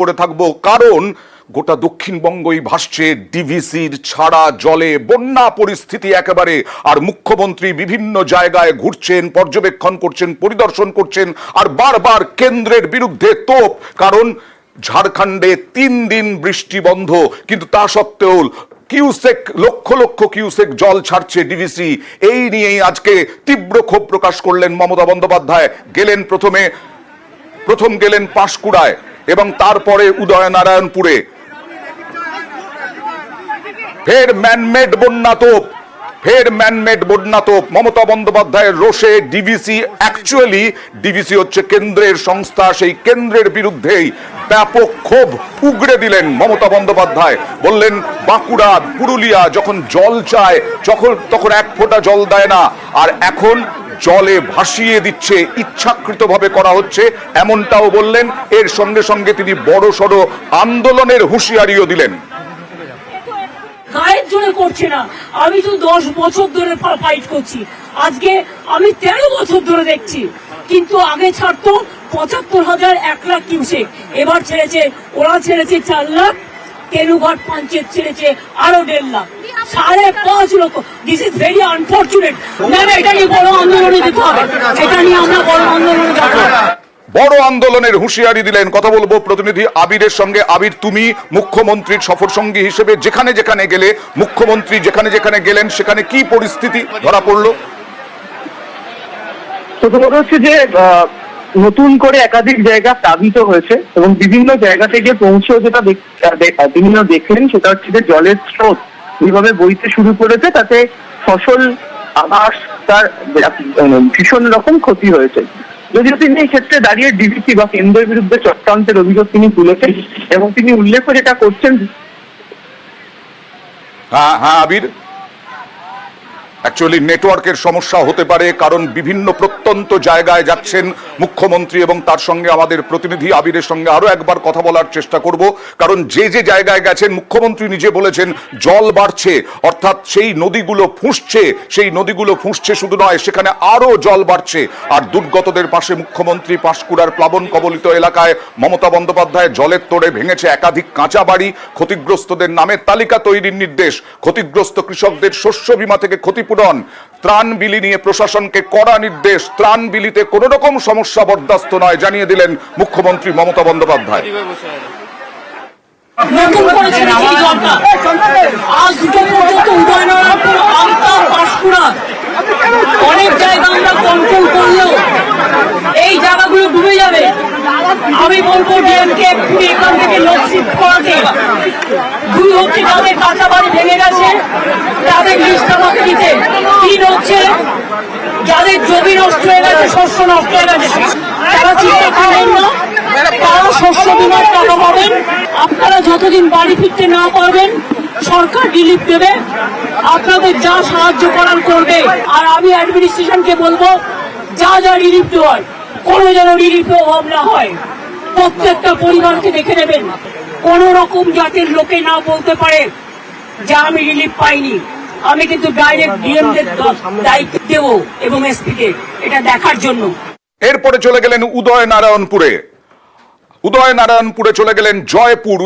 করে থাকবো, কারণ গোটা দক্ষিণবঙ্গই ভাসছে ডিভিসির ছাড়া জলে, বন্যা পরিস্থিতি একেবারে। আর মুখ্যমন্ত্রী বিভিন্ন জায়গায় ঘুরছেন, পর্যবেক্ষণ করছেন, পরিদর্শন করছেন, আর বারবার কেন্দ্রের বিরুদ্ধে তোপ। কারণ ঝাড়খণ্ডে 3 দিন বৃষ্টি বন্ধ, কিন্তু তা সত্ত্বেও কিউসেক, লক্ষ লক্ষ কিউসেক জল ছাড়ছে ডিভিসি। এই নিয়েই আজকে তীব্র ক্ষোভ প্রকাশ করলেন মমতা বন্দ্যোপাধ্যায়। প্রথম গেলেন পাঁশকুড়ায় এবং তারপরে উদয়নারায়ণপুরে। ফের ম্যানমেড বন্যা তোপ। মমতা বন্দ্যোপাধ্যায়ের রোষে ডিভিসি, অ্যাকচুয়ালি ডিভিসি হচ্ছে কেন্দ্রের সংস্থা, সেই কেন্দ্রের বিরুদ্ধেই ব্যাপক ক্ষোভ উগড়ে দিলেন মমতা বন্দ্যোপাধ্যায়। বললেন বাঁকুড়া, পুরুলিয়া যখন জল চায় তখন এক ফোঁটা জল দেয় না, আর এখন জলে ভাসিয়ে দিচ্ছে, ইচ্ছাকৃতভাবে করা হচ্ছে, এমনটাও বললেন। এর সঙ্গে সঙ্গে তিনি বড়সড় আন্দোলনের হুঁশিয়ারিও দিলেন। গায়ের জোরে করছে না, আমি তো 10 বছর ধরে ফাইট করছি, আজকে আমি 13 বছর ধরে দেখছি। কিন্তু আগে ছাড়তো 75,000, 1 লাখ কিউসেক, এবার ছেড়েছে, ওরা ছেড়েছে 4 লাখ, তেলুঘাট পঞ্চায়েত ছেড়েছে আরো 1.5 লাখ, 5.5 লক্ষ। This is very unfortunate. এটা নিয়ে বড় আন্দোলনে যেতে হবে, এটা নিয়ে আমরা বড় আন্দোলনে যাব। বড় আন্দোলনের হুঁশিয়ারি দিলেন। কথা বলবো প্রতিনিধি আবিরের সঙ্গে। আবির, তুমি মুখ্যমন্ত্রীর সফর সঙ্গী হিসেবে যেখানে যেখানে গেলে, মুখ্যমন্ত্রী যেখানে যেখানে গেলেন সেখানে কি পরিস্থিতি ধরা পড়লো? প্রথমত হচ্ছে যে নতুন করে একাধিক জায়গা প্লাবিত হয়েছে এবং বিভিন্ন জায়গা থেকে পৌঁছেও যেটা তিনি দেখলেন সেটা হচ্ছে যে জলের স্রোত যেভাবে বইতে শুরু করেছে, তাতে ফসল আবাস তার ভীষণ রকম ক্ষতি হয়েছে। যদিও তিনি এই ক্ষেত্রে দাঁড়িয়ে ডিভিসি বা কেন্দ্রের বিরুদ্ধে চক্রান্তের অভিযোগ তিনি তুলেছেন এবং তিনি উল্লেখ করে যেটা করছেন। হ্যাঁ আবির, অ্যাকচুয়ালি নেটওয়ার্কের সমস্যা হতে পারে, কারণ বিভিন্ন প্রত্যন্ত জায়গায় যাচ্ছেন মুখ্যমন্ত্রী এবং তার সঙ্গে আমাদের প্রতিনিধি আবিরের সঙ্গে আরো একবার কথা বলার চেষ্টা করব। কারণ যে যে জায়গায় গেছেন মুখ্যমন্ত্রী নিজে বলেছেন জল বাড়ছে, অর্থাৎ সেই নদীগুলো ফুঁসছে শুধু নয়, সেখানে আরো জল বাড়ছে। আর দুর্গতদের পাশে মুখ্যমন্ত্রী পাঁশকুড়ার প্লাবন কবলিত এলাকায় মমতা বন্দ্যোপাধ্যায় জলের তোড়ে ভেঙেছে একাধিক কাঁচা বাড়ি, ক্ষতিগ্রস্তদের নামে তালিকা তৈরির নির্দেশ, ক্ষতিগ্রস্ত কৃষকদের শস্য বীমা থেকে ক্ষতিপূরণ, ত্রাণ বিলি নিয়ে প্রশাসনকে কড়া নির্দেশ, ত্রাণ বিলিতে কোন রকম সমস্যা বরদাস্ত নয়, জানিয়ে দিলেন মুখ্যমন্ত্রী মমতা বন্দ্যোপাধ্যায়। অনেক জায়গা আমরা কন্ট্রোল করলেও এই জায়গাগুলো ডুবে যাবে। আমি বলবো ডিএমকে এখান থেকে লোক শিফট করাতে। 2 হচ্ছে যাদের কাঁচা বাড়ি ভেঙে গেছে তাদের লিস্ট আমাকে দিতে। 3 হচ্ছে যাদের জমি নষ্ট হয়ে গেছে, শস্য নষ্ট হয়ে গেছে, তারা চিন্তা করেন না, তারা শস্য বীমার টাকা পাবেন। আপনারা যতদিন বাড়ি ফিরতে না পারবেন সরকার রিলিফ দেবে, আপনাদের যা সাহায্য করার করবে। আর আমি অ্যাডমিনিস্ট্রেশনকে বলবো যা যা রিলিফ দেওয়ার কোনো যেন রিলিফের অভাব না হয়। প্রত্যেকটা পরিবারকে দেখে নেবেন, কোন রকম জাতির লোকে না বলতে পারে যে আমি রিলিফ পাইনি। আমি কিন্তু ডাইরেক্ট ডিএমদের দায়িত্ব দেব এবং এসপি কে এটা দেখার জন্য। এরপরে চলে গেলেন উদয়নারায়ণপুরে চলে গেলেন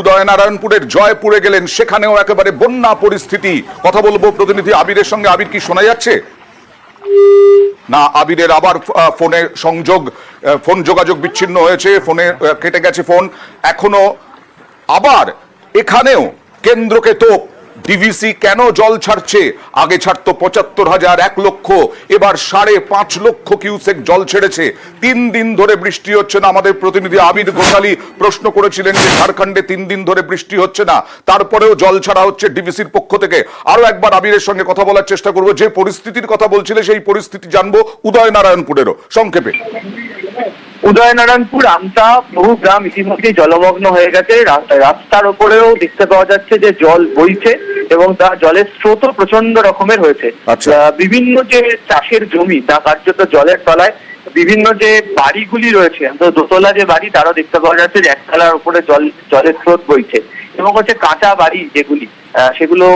উদয়নারায়ণপুরের জয়পুরে গেলেন, সেখানেও একেবারে বন্যা পরিস্থিতি। কথা বলবো প্রতিনিধি আবিরের সঙ্গে। আবির, কি শোনা যাচ্ছে? না, আবিরের আবার ফোন যোগাযোগ বিচ্ছিন্ন হয়েছে, ফোনে কেটে গেছে ফোন। এখনো আবার এখানেও কেন্দ্রকে তোপ, ডিভিসি কেন জল ছাড়ছে? আগে ছাড়তো 75,000, 1 লক্ষ, এবার 5.5 লক্ষ কিউসেক জল ছেড়েছে। 3 দিন ধরে বৃষ্টি হচ্ছে না। আমাদের প্রতিনিধি আবির ঘোষালি প্রশ্ন করেছিলেন যে ঝাড়খণ্ডে 3 দিন ধরে বৃষ্টি হচ্ছে না, তারপরেও জল ছাড়া হচ্ছে ডিভিসির পক্ষ থেকে। আরো একবার আবিরের সঙ্গে কথা বলার চেষ্টা করবো। যে পরিস্থিতির কথা বলছিলে সেই পরিস্থিতি জানবো উদয়নারায়ণপুরেরও সংক্ষেপে। উদয়নারায়ণপুর আমতা বহু গ্রাম ইতিমধ্যে জলমগ্ন হয়ে গেছে। রাস্তার ওপরেও দেখতে পাওয়া যাচ্ছে যে জল বইছে এবং তা জলের স্রোতও প্রচন্ড রকমের হয়েছে। বিভিন্ন যে চাষের জমি তা কার্যত জলের তলায়, বিভিন্ন যে বাড়িগুলি রয়েছে, দোতলা যে বাড়ি তারও দেখতে পাওয়া যাচ্ছে যে একতলার উপরে জলের স্রোত বইছে এবং হচ্ছে কাঁচা বাড়ি যেগুলি সেগুলো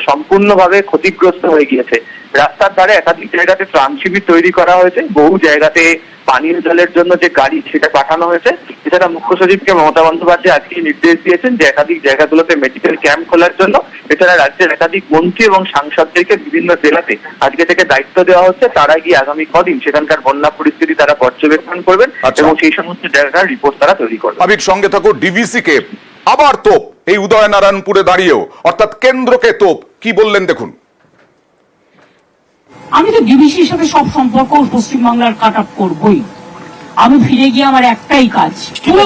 সম্পূর্ণভাবে ক্ষতিগ্রস্ত হয়ে গিয়েছে। রাস্তার ধারে একাধিক জায়গাতে ত্রাণ শিবির তৈরি করা হয়েছে, বহু জায়গাতে পানীয় জলের জন্য যে গাড়ি সেটা পাঠানো হয়েছে। এছাড়া মুখ্য সচিবকে মমতা বন্দ্যোপাধ্যায় আজকে নির্দেশ দিয়েছেন যে একাধিক জায়গাগুলোতে মেডিকেল ক্যাম্প খোলার জন্য। এছাড়া রাজ্যের একাধিক মন্ত্রী এবং সাংসদদেরকে বিভিন্ন জেলাতে আজকে থেকে দায়িত্ব দেওয়া হচ্ছে, তারা গিয়ে আগামী কদিন সেখানকার বন্যা পরিস্থিতি তারা পর্যবেক্ষণ করবেন এবং সেই সমস্ত জায়গার রিপোর্ট তারা তৈরি করবেন। আবির, সঙ্গে থাকো। ডিভিসি কে আবার তোপ এই উদয়নারায়ণপুরে দাঁড়িয়েও, অর্থাৎ কেন্দ্রকে তোপ, কি বললেন দেখুন। আমি তো ডিবিসির সাথে সব সম্পর্ক পশ্চিমবাংলার কাট আপ করবই। আমি ফিরে গিয়ে আমার একটাই কাজ, পুরো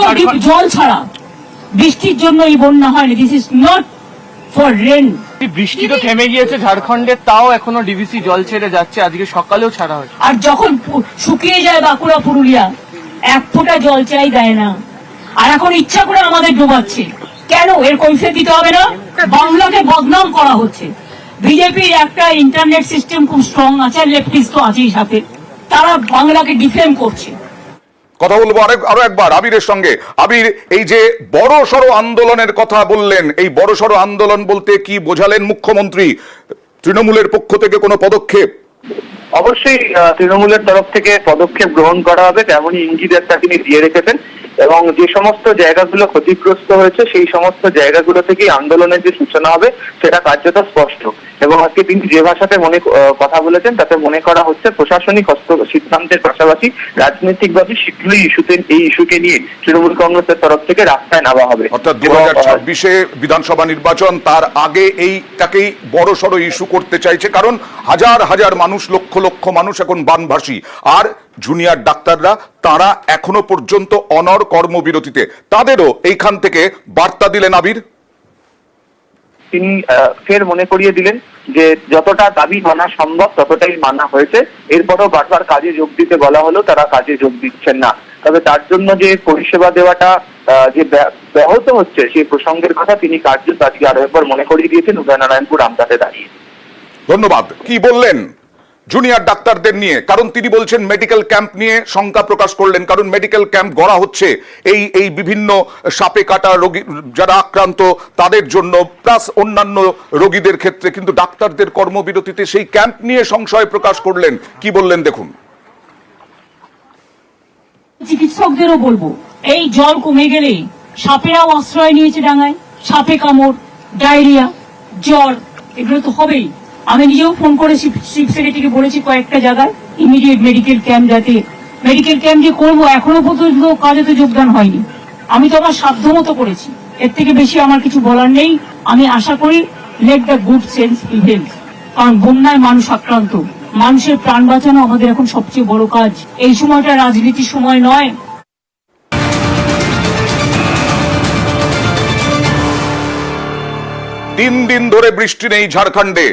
জল ছাড়া। বৃষ্টির জন্য এই বন্যা হয়নি, this is not for rain. বৃষ্টি তো থেমে গিয়েছে ঝাড়খণ্ডে, তাও এখনো ডিভিসি জল ছেড়ে যাচ্ছে, আজকে সকালেও ছাড়া হয়েছে। আর যখন শুকিয়ে যায় বাঁকুড়া পুরুলিয়া, এক ফোঁটা জল চাই দেয় না। আর এখন ইচ্ছা করে আমাদের ডোবাচ্ছে কেন? এর কৈফিয়ত দিতে হবে না? বাংলাকে বদনাম করা হচ্ছে। বিজেপির একটা ইন্টারনেট সিস্টেম খুব স্ট্রং আছে, লেফটিস্ট তো আছেই সাথে, তারা বাংলাকে ডিফেম করছে। কথা বলবো আরো একবার আবিরের সঙ্গে। আবির, এই যে বড় সড়ো আন্দোলনের কথা বললেন, এই বড় সড়ো আন্দোলন বলতে কি বোঝালেন মুখ্যমন্ত্রী? তৃণমূলের পক্ষ থেকে কোনো পদক্ষেপ? অবশ্যই তৃণমূলের তরফ থেকে পদক্ষেপ গ্রহণ করা হবে, তেমনই ইঙ্গিত একটা তিনি দিয়ে রেখেছেন। এবং যে সমস্ত জায়গাগুলো ক্ষতিগ্রস্ত হয়েছে সেই সমস্ত জায়গাগুলো থেকেই আন্দোলনের যে সূচনা হবে সেটা কার্যত স্পষ্ট। এবং আজকে তিনি যে ভাষাতে কথা বলেছেন তাতে মনে করা হচ্ছে প্রশাসনিক সিদ্ধান্তের পাশাপাশি রাজনৈতিকভাবে শীঘ্রই এই ইস্যুকে নিয়ে তৃণমূল কংগ্রেসের তরফ থেকে রাস্তায় নামা হবে। অর্থাৎ 2026-এ বিধানসভা নির্বাচন, তার আগে এইটাকেই বড় সড়ো ইস্যু করতে চাইছে, কারণ হাজার হাজার মানুষ, লক্ষ লক্ষ মানুষ এখন বানভাসী। আর জুনিয়র ডাক্তাররা তারা এখনো পর্যন্ত অনড় কর্মবিরতিতে, তাদেরও এইখান থেকে বার্তা দিলেন আবির। তিনি ফের মনে করিয়ে দিলেন যে যতটা দাবি মানা সম্ভব ততটাই মানা হয়েছে। এরপরও বারবার কাজে যোগ দিতে বলা হলো, তারা কাজে যোগ দিচ্ছেন না। তবে তার জন্য যে পরিষেবা দেওয়াটা যে ব্যাহত হচ্ছে সেই প্রসঙ্গের কথা তিনি কার্যত আজকে আরো একবার মনে করিয়ে দিয়েছেন উদয়নারায়ণপুর আমতাতে দাঁড়িয়ে। ধন্যবাদ। কি বললেন জুনিয়র ডাক্তারদের নিয়ে? কারণ তিনি বলছেন মেডিকেল ক্যাম্প নিয়ে শঙ্কা প্রকাশ করলেন, কারণ মেডিকেল ক্যাম্প গড়া হচ্ছে এই বিভিন্ন সাপে কাটা রোগী যারা আক্রান্ত তাদের জন্য, প্লাস অন্যান্য রোগীদের ক্ষেত্রে, কিন্তু ডাক্তারদের কর্মবিরতিতে সেই ক্যাম্প নিয়ে সংশয় প্রকাশ করলেন। কি বললেন দেখুন। চিকিৎসকদেরও বলবো, এই জল কমে গেলে সাপেরাও আশ্রয় নিয়েছে ডাঙায়, সাপে কামড়, ডায়রিয়া, জ্বর, এগুলো তো হবেই। আমি নিজেও ফোন করে চিফ সেক্রেটারিকে বলেছি কয়েকটা জায়গায় ইমিডিয়েট মেডিকেল ক্যাম্প, যাতে মেডিকেল ক্যাম্প যে করবো এখনো পর্যন্ত কাজে তো যোগদান হয়নি। আমি তো আমার সাধ্যমতো করেছি, এর থেকে বেশি আমার কিছু বলার নেই। আমি আশা করি let the good sense prevail, কারণ বন্যায় মানুষ আক্রান্ত, মানুষের প্রাণ বাঁচানো আমাদের এখন সবচেয়ে বড় কাজ। এই সময়টা রাজনীতির সময় নয়। 3 দিন ধরে বৃষ্টি নেই ঝাড়খণ্ডে।